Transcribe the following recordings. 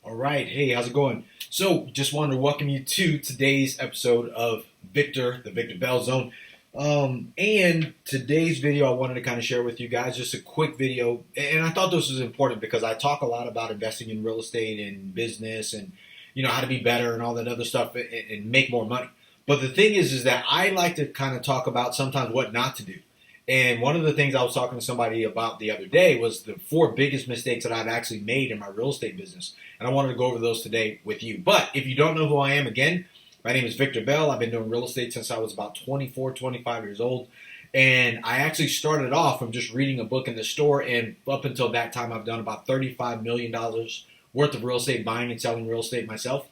All right. Hey, how's it going? So, just wanted to welcome you to today's episode of Victor, the Victor Bell Zone. And today's video, I wanted to kind of share with you guys just a quick video. And I thought this was important because I talk a lot about investing in real estate and business and, how to be better and all that other stuff and make more money. But the thing is that I like to kind of talk about sometimes what not to do. And one of the things I was talking to somebody about the other day was the 4 biggest mistakes that I've actually made in my real estate business. And I wanted to go over those today with you. But if you don't know who I am, again, my name is Victor Bell. I've been doing real estate since I was about 24, 25 years old. And I actually started off from just reading a book in the store. And up until that time, I've done about $35 million worth of real estate, buying and selling real estate myself.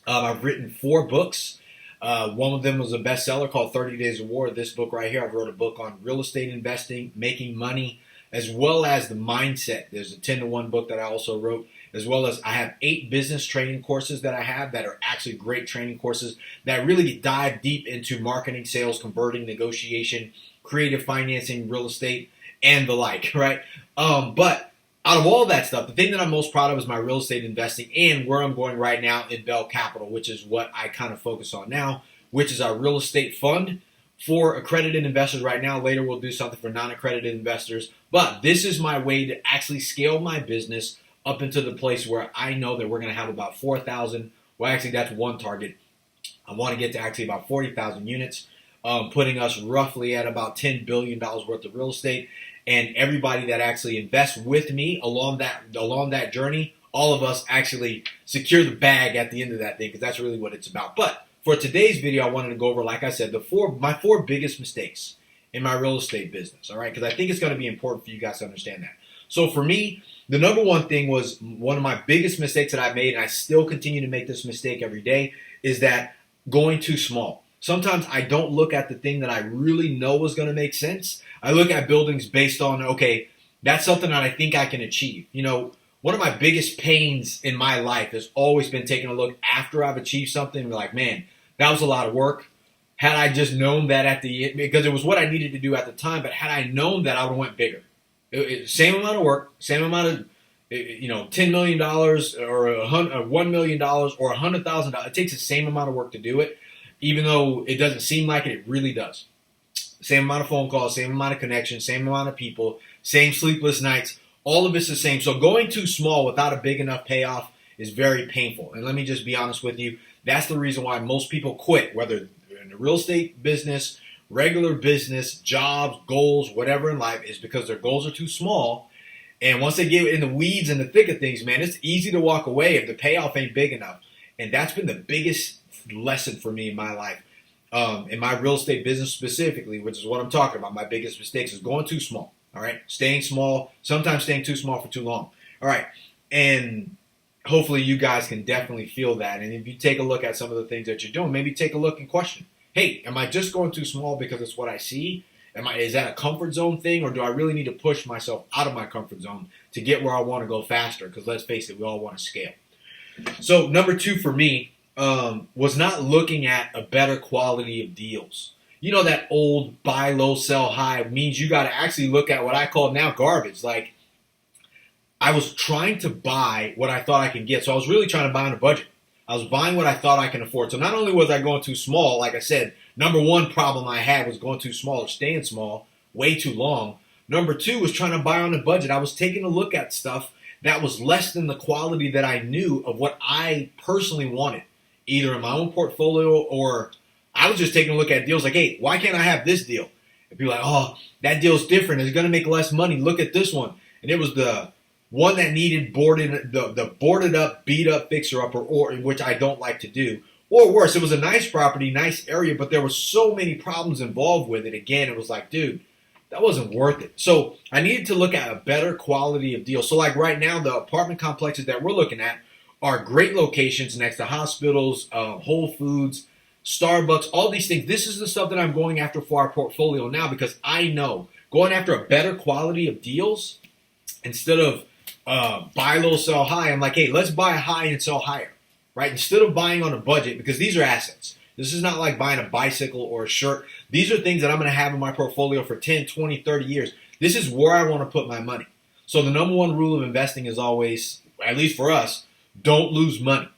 I've written 4 books. One of them was a bestseller called 30 Days of War. This book right here, I wrote a book on real estate investing, making money, as well as the mindset. There's a 10-to-1 book that I also wrote, as well as I have 8 business training courses that I have that are actually great training courses that really dive deep into marketing, sales, converting, negotiation, creative financing, real estate, and the like, right? But out of all that stuff, the thing that I'm most proud of is my real estate investing and where I'm going right now in Bell Capital, which is what I kind of focus on now, which is our real estate fund for accredited investors right now. Later, we'll do something for non-accredited investors. But this is my way to actually scale my business up into the place where I know that we're going to have about 4,000. Well, actually, that's one target. I want to get to actually about 40,000 units, putting us roughly at about $10 billion worth of real estate. And everybody that actually invests with me along that journey, all of us actually secure the bag at the end of that thing, because that's really what it's about. But for today's video, I wanted to go over, like I said, my 4 biggest mistakes in my real estate business. All right, because I think it's going to be important for you guys to understand that. So for me, the number one thing was one of my biggest mistakes that I made, and I still continue to make this mistake every day, is that going too small. Sometimes I don't look at the thing that I really know is going to make sense. I look at buildings based on, okay, that's something that I think I can achieve. One of my biggest pains in my life has always been taking a look after I've achieved something and be like, man, that was a lot of work. Had I just known that at the end, because it was what I needed to do at the time, but had I known that, I would have went bigger. Same amount of work, same amount of, $10 million or $1 million or $100,000. It takes the same amount of work to do it. Even though it doesn't seem like it, it really does. Same amount of phone calls, same amount of connections, same amount of people, same sleepless nights. All of it's the same. So going too small without a big enough payoff is very painful. And let me just be honest with you. That's the reason why most people quit, whether they're in the real estate business, regular business, jobs, goals, whatever in life, is because their goals are too small. And once they get in the weeds and the thick of things, man, it's easy to walk away if the payoff ain't big enough. And that's been the biggest lesson for me in my life, in my real estate business specifically, which is what I'm talking about. My biggest mistakes is going too small. All right, staying small, sometimes staying too small for too long. All right, and hopefully you guys can definitely feel that. And if you take a look at some of the things that you're doing, maybe take a look and question, hey, am I just going too small because it's what I see? Is that a comfort zone thing, or do I really need to push myself out of my comfort zone to get where I want to go faster? Because let's face it, we all want to scale. So number 2 for me was not looking at a better quality of deals. That old buy low, sell high means you got to actually look at what I call now garbage. Like, I was trying to buy what I thought I could get. So I was really trying to buy on a budget. I was buying what I thought I can afford. So not only was I going too small, like I said, number 1 problem I had was going too small or staying small way too long. Number 2 was trying to buy on a budget. I was taking a look at stuff that was less than the quality that I knew of what I personally wanted, either in my own portfolio, or I was just taking a look at deals like, hey, why can't I have this deal? And people like, oh, that deal's different. It's going to make less money. Look at this one. And it was the one that needed the boarded up, beat up fixer upper, or which I don't like to do. Or worse, it was a nice property, nice area, but there were so many problems involved with it. Again, it was like, dude, that wasn't worth it. So I needed to look at a better quality of deal. So like right now, the apartment complexes that we're looking at are great locations next to hospitals, Whole Foods, Starbucks, all these things. This is the stuff that I'm going after for our portfolio now, because I know going after a better quality of deals instead of buy low, sell high. I'm like, hey, let's buy high and sell higher, right? Instead of buying on a budget, because these are assets. This is not like buying a bicycle or a shirt. These are things that I'm going to have in my portfolio for 10, 20, 30 years. This is where I want to put my money. So the number 1 rule of investing is always, at least for us, don't lose money,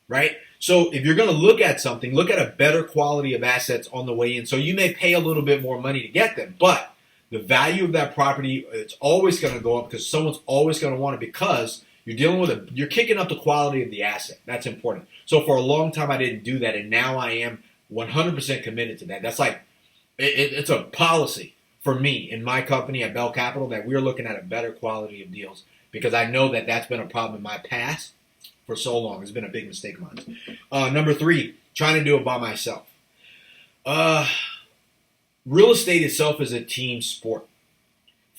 right? So if you're going to look at something, look at a better quality of assets on the way in. So you may pay a little bit more money to get them, but the value of that property, it's always going to go up because someone's always going to want it because you're dealing with you're kicking up the quality of the asset. That's important. So for a long time, I didn't do that, and now I am 100% committed to that. That's like, it's a policy for me in my company at Bell Capital that we're looking at a better quality of deals because I know that that's been a problem in my past for so long. It's been a big mistake of mine. Number 3, trying to do it by myself. Real estate itself is a team sport.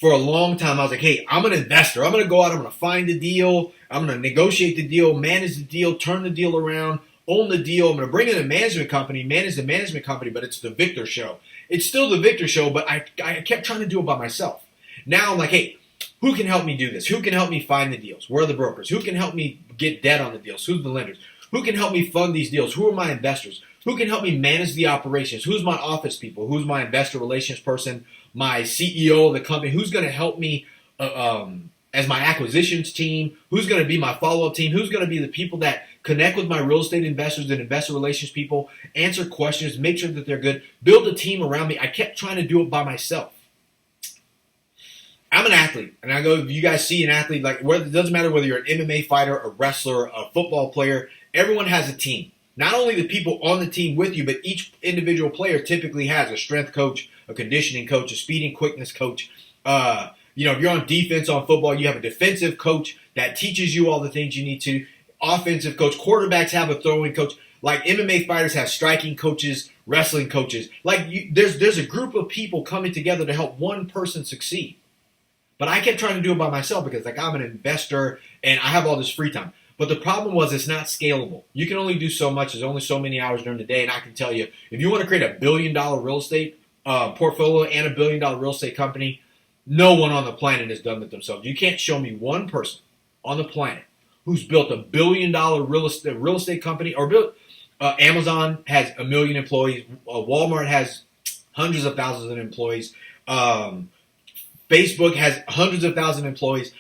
For a long time, I was like, hey, I'm an investor. I'm going to go out. I'm going to find the deal. I'm going to negotiate the deal, manage the deal, turn the deal around, own the deal. I'm going to bring in a management company, manage the management company, but it's the Victor show. It's still the Victor show, but I kept trying to do it by myself. Now I'm like, hey, who can help me do this? Who can help me find the deals? Where are the brokers? Who can help me get debt on the deals? Who's the lenders? Who can help me fund these deals? Who are my investors? Who can help me manage the operations? Who's my office people? Who's my investor relations person? My CEO of the company? Who's going to help me as my acquisitions team? Who's going to be my follow-up team? Who's going to be the people that connect with my real estate investors and investor relations people, answer questions, make sure that they're good, build a team around me? I kept trying to do it by myself. I'm an athlete, and I go, if you guys see an athlete, like it doesn't matter whether you're an MMA fighter, a wrestler, a football player, everyone has a team. Not only the people on the team with you, but each individual player typically has a strength coach, a conditioning coach, a speed and quickness coach. If you're on defense on football, you have a defensive coach that teaches you all the things you need to. Offensive coach, quarterbacks have a throwing coach. Like MMA fighters have striking coaches, wrestling coaches. There's a group of people coming together to help one person succeed. But I kept trying to do it by myself because I'm an investor and I have all this free time. But the problem was it's not scalable. You can only do so much. There's only so many hours during the day. And I can tell you, if you want to create a $1 billion real estate portfolio and a $1 billion real estate company, no one on the planet has done it themselves. You can't show me one person on the planet who's built a $1 billion real estate company or built. Amazon has 1 million employees. Walmart has hundreds of thousands of employees. Facebook has hundreds of thousands of employees.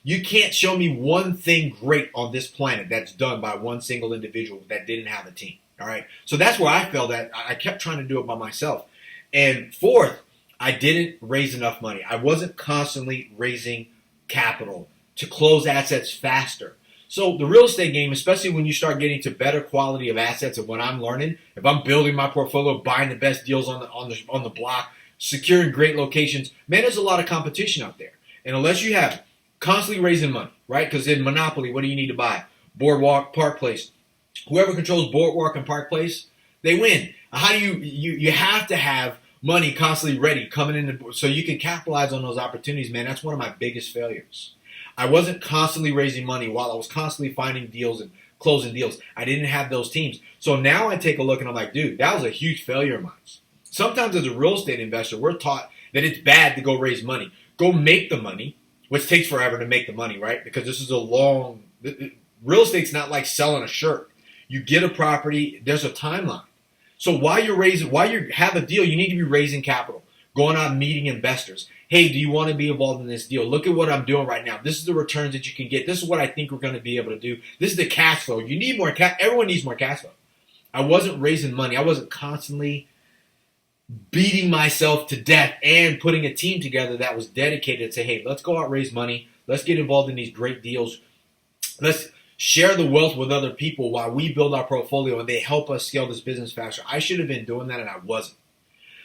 You can't show me one thing great on this planet that's done by one single individual that didn't have a team. All right. So that's where I felt that I kept trying to do it by myself. And 4th, I didn't raise enough money. I wasn't constantly raising capital to close assets faster. So the real estate game, especially when you start getting to better quality of assets and what I'm learning, if I'm building my portfolio, buying the best deals on the block, securing great locations, man, there's a lot of competition out there. And unless you have constantly raising money, right? Because in Monopoly, what do you need to buy? Boardwalk, Park Place. Whoever controls Boardwalk and Park Place, they win. How do you have to have money constantly ready coming in so you can capitalize on those opportunities, man. That's one of my biggest failures. I wasn't constantly raising money while I was constantly finding deals and closing deals. I didn't have those teams. So now I take a look and I'm like, dude, that was a huge failure of mine. Sometimes as a real estate investor, we're taught that it's bad to go raise money. Go make the money, which takes forever to make the money, right? Because this is real estate's not like selling a shirt. You get a property, there's a timeline. So while you have a deal, you need to be raising capital, going out and meeting investors. Hey, do you want to be involved in this deal? Look at what I'm doing right now. This is the returns that you can get. This is what I think we're going to be able to do. This is the cash flow. You need more cash. Everyone needs more cash flow. I wasn't raising money. I wasn't constantly beating myself to death and putting a team together that was dedicated to say, hey, let's go out and raise money. Let's get involved in these great deals. Let's share the wealth with other people while we build our portfolio and they help us scale this business faster. I should have been doing that and I wasn't.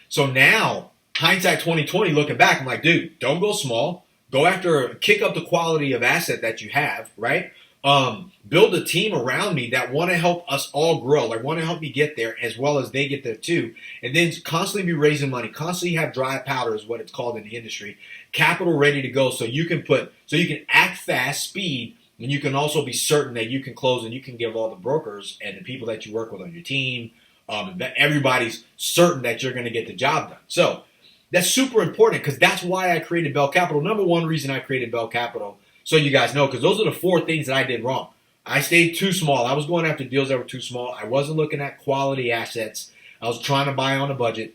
So now, hindsight 2020, looking back, I'm like, dude, don't go small. Go after, kick up the quality of asset that you have, right? Build a team around me that want to help us all grow, like want to help me get there as well as they get there too. And then constantly be raising money, constantly have dry powder is what it's called in the industry, capital ready to go so you can act fast, speed, and you can also be certain that you can close and you can give all the brokers and the people that you work with on your team, that everybody's certain that you're going to get the job done. So that's super important because that's why I created Bell Capital. Number one reason I created Bell Capital, so you guys know, because those are the 4 things that I did wrong. I stayed too small. I was going after deals that were too small. I wasn't looking at quality assets. I was trying to buy on a budget.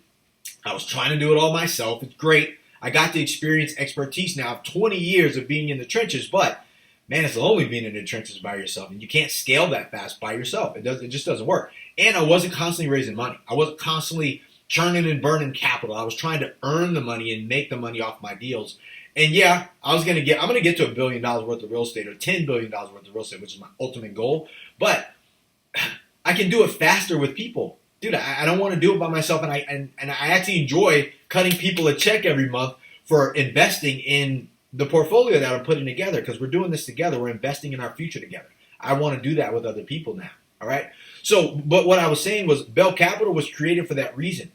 I was trying to do it all myself. It's great. I got the experience, expertise now of 20 years of being in the trenches, but man, it's lonely being in the trenches by yourself, and you can't scale that fast by yourself. It just doesn't work. And I wasn't constantly raising money. I wasn't constantly churning and burning capital. I was trying to earn the money and make the money off my deals. And yeah, I'm going to get to $1 billion worth of real estate or $10 billion worth of real estate, which is my ultimate goal. But I can do it faster with people. Dude, I don't want to do it by myself, and I actually enjoy cutting people a check every month for investing in the portfolio that I'm putting together, because we're doing this together. We're investing in our future together. I want to do that with other people now. All right. So, but what I was saying was Bell Capital was created for that reason.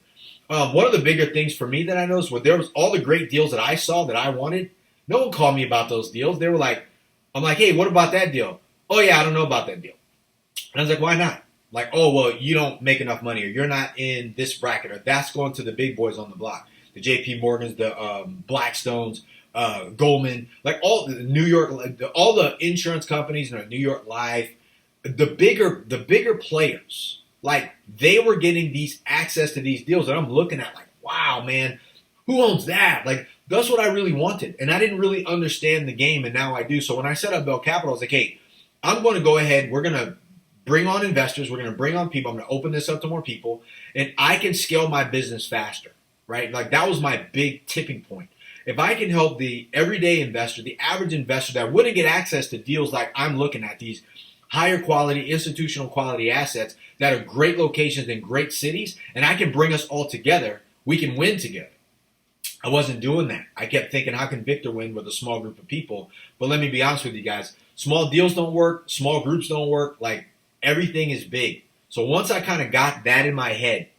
One of the bigger things for me that I noticed was there was all the great deals that I saw that I wanted. No one called me about those deals. They were like, I'm like, hey, what about that deal? Oh yeah, I don't know about that deal. And I was like, why not? Like, oh, well, you don't make enough money, or you're not in this bracket, or that's going to the big boys on the block. The JP Morgans, the Blackstones, Goldman, like all the New York, all the insurance companies, New York Life, the bigger players, like they were getting these access to these deals, and I'm looking at like, wow, man, who owns that? Like, that's what I really wanted, and I didn't really understand the game, and now I do. So when I set up Bell Capital, I was like, hey, I'm going to go ahead, we're going to bring on investors, we're going to bring on people, I'm going to open this up to more people, and I can scale my business faster, right? Like that was my big tipping point. If I can help the everyday investor, the average investor that wouldn't get access to deals like I'm looking at, these higher quality, institutional quality assets that are great locations in great cities, and I can bring us all together, we can win together. I wasn't doing that. I kept thinking, how can Victor win with a small group of people? But let me be honest with you guys, small deals don't work, small groups don't work, like everything is big. So once I kind of got that in my head,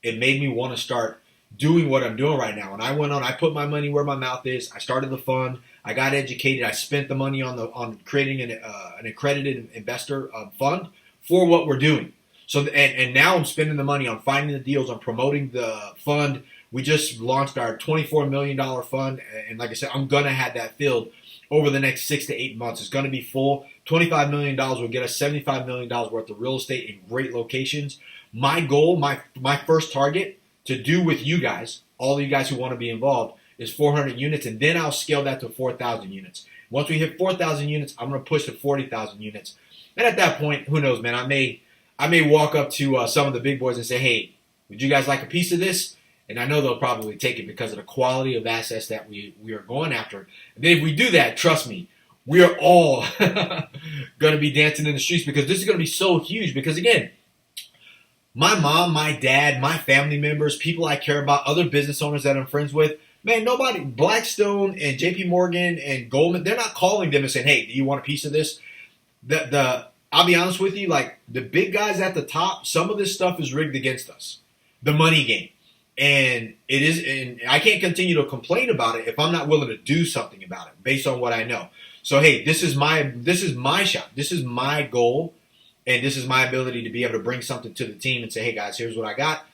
it made me want to start doing what I'm doing right now. And I went on, I put my money where my mouth is. I started the fund. I got educated. I spent the money on creating an accredited investor fund for what we're doing. So and now I'm spending the money on finding the deals, on promoting the fund. We just launched our $24 million fund. And like I said, I'm going to have that filled over the next 6 to 8 months. It's going to be full. $25 million will get us $75 million worth of real estate in great locations. My goal, my first target to do with you guys, all of you guys who want to be involved, is 400 units, and then I'll scale that to 4,000 units. Once we hit 4,000 units, I'm going to push to 40,000 units. And at that point, who knows, man, I may walk up to some of the big boys and say, hey, would you guys like a piece of this? And I know they'll probably take it because of the quality of assets that we are going after. And then if we do that, trust me, we are all going to be dancing in the streets, because this is going to be so huge. Because again, my mom, my dad, my family members, people I care about, other business owners that I'm friends with, man, nobody, Blackstone and JP Morgan and Goldman, they're not calling them and saying, hey, do you want a piece of this? I'll be honest with you, like the big guys at the top, some of this stuff is rigged against us. The money game. And it is, and I can't continue to complain about it if I'm not willing to do something about it based on what I know. So hey, this is my shot. This is my goal, and this is my ability to be able to bring something to the team and say, hey guys, here's what I got.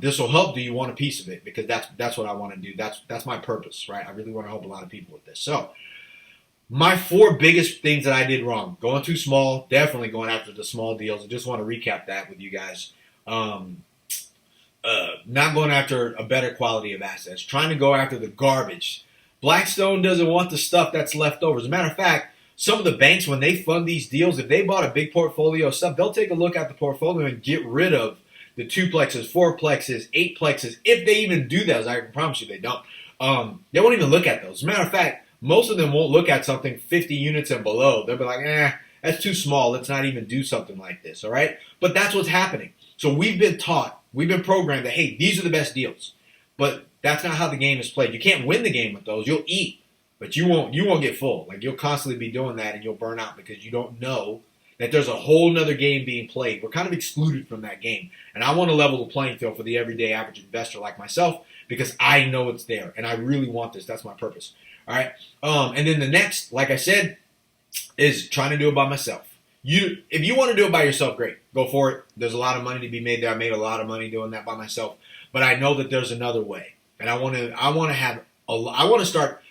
This will help. Do you want a piece of it? Because that's what I want to do. That's my purpose, right? I really want to help a lot of people with this. So my 4 biggest things that I did wrong: going too small, definitely going after the small deals. I just want to recap that with you guys. Not going after a better quality of assets, trying to go after the garbage. Blackstone doesn't want the stuff that's left over. As a matter of fact, some of the banks, when they fund these deals, if they bought a big portfolio of stuff, they'll take a look at the portfolio and get rid of the 2-plexes, 4-plexes, 8-plexes, if they even do that. As I can promise you they don't. They won't even look at those. As a matter of fact, most of them won't look at something 50 units and below. They'll be like, that's too small. Let's not even do something like this, all right? But that's what's happening. So we've been taught, we've been programmed that, hey, these are the best deals. But that's not how the game is played. You can't win the game with those. You'll eat, but you won't get full. Like, you'll constantly be doing that, and you'll burn out because you don't know that there's a whole nother game being played. We're kind of excluded from that game. And I want to level the playing field for the everyday average investor like myself, because I know it's there, and I really want this. That's my purpose. All right? And then the next, like I said, is trying to do it by myself. If you want to do it by yourself, great. Go for it. There's a lot of money to be made there. I made a lot of money doing that by myself. But I know that there's another way. And I want to start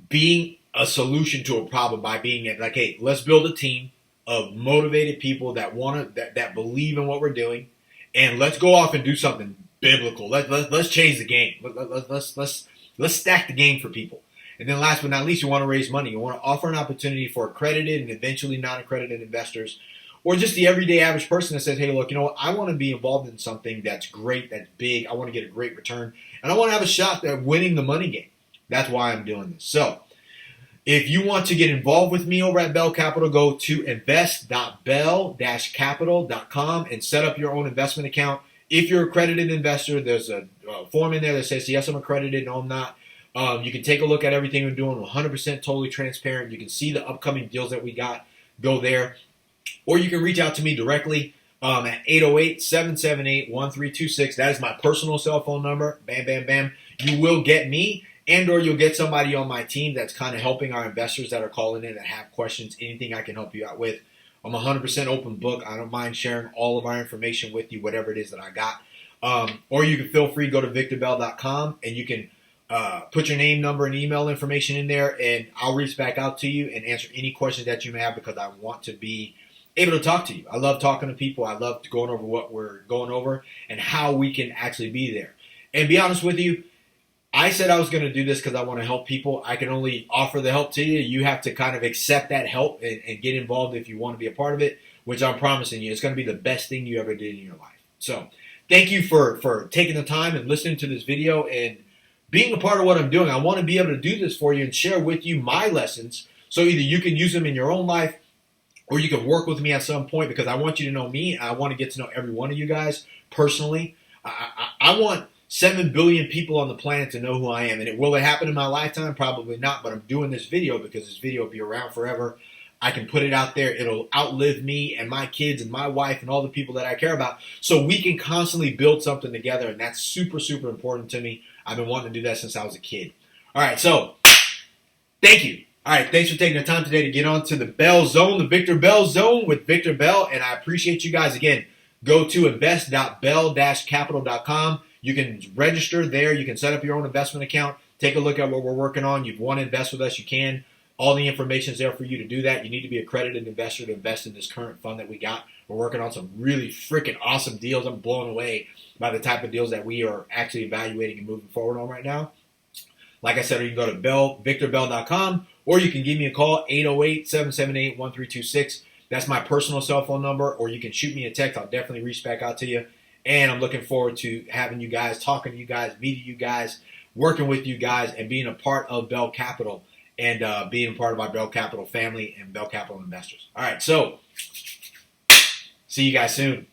being a solution to a problem by being like, hey, let's build a team of motivated people that that believe in what we're doing, and let's go off and do something biblical. Let's change the game. Let's stack the game for people. And then last but not least, you want to raise money. You want to offer an opportunity for accredited and eventually non-accredited investors, or just the everyday average person that says, hey, look, you know what? I want to be involved in something that's great, that's big. I want to get a great return, and I want to have a shot at winning the money game. That's why I'm doing this. So if you want to get involved with me over at Bell Capital, go to invest.bell-capital.com and set up your own investment account. If you're an accredited investor, there's a form in there that says, yes, I'm accredited, no, I'm not. You can take a look at everything we're doing, 100% totally transparent. You can see the upcoming deals that we got. Go there. Or you can reach out to me directly at 808-778-1326. That is my personal cell phone number. Bam, bam, bam. You will get me, and or you'll get somebody on my team that's kind of helping our investors that are calling in that have questions, anything I can help you out with. I'm 100% open book. I don't mind sharing all of our information with you, whatever it is that I got. Or you can feel free to go to victorbell.com and you can put your name, number, and email information in there, and I'll reach back out to you and answer any questions that you may have because I want to be able to talk to you. I love talking to people. I love going over what we're going over and how we can actually be there. And be honest with you, I said I was going to do this because I want to help people. I can only offer the help to you. You have to kind of accept that help and get involved if you want to be a part of it, which I'm promising you. It's going to be the best thing you ever did in your life. So thank you for taking the time and listening to this video and being a part of what I'm doing. I want to be able to do this for you and share with you my lessons so either you can use them in your own life or you can work with me at some point because I want you to know me. I want to get to know every one of you guys personally. I want 7 billion people on the planet to know who I am. And will it happen in my lifetime? Probably not, but I'm doing this video because this video will be around forever. I can put it out there. It'll outlive me and my kids and my wife and all the people that I care about. So we can constantly build something together, and that's super, super important to me. I've been wanting to do that since I was a kid. All right, so thank you. All right, thanks for taking the time today to get on to the Bell Zone, the Victor Bell Zone with Victor Bell, and I appreciate you guys. Again, go to invest.bell-capital.com. You can register there. You can set up your own investment account. Take a look at what we're working on. You want to invest with us, you can. All the information is there for you to do that. You need to be an accredited investor to invest in this current fund that we got. We're working on some really freaking awesome deals. I'm blown away by the type of deals that we are actually evaluating and moving forward on right now. Like I said, you can go to victorbell.com or you can give me a call, 808-778-1326. That's my personal cell phone number, or you can shoot me a text. I'll definitely reach back out to you. And I'm looking forward to having you guys, talking to you guys, meeting you guys, working with you guys, and being a part of Bell Capital and being a part of our Bell Capital family and Bell Capital investors. All right, so see you guys soon.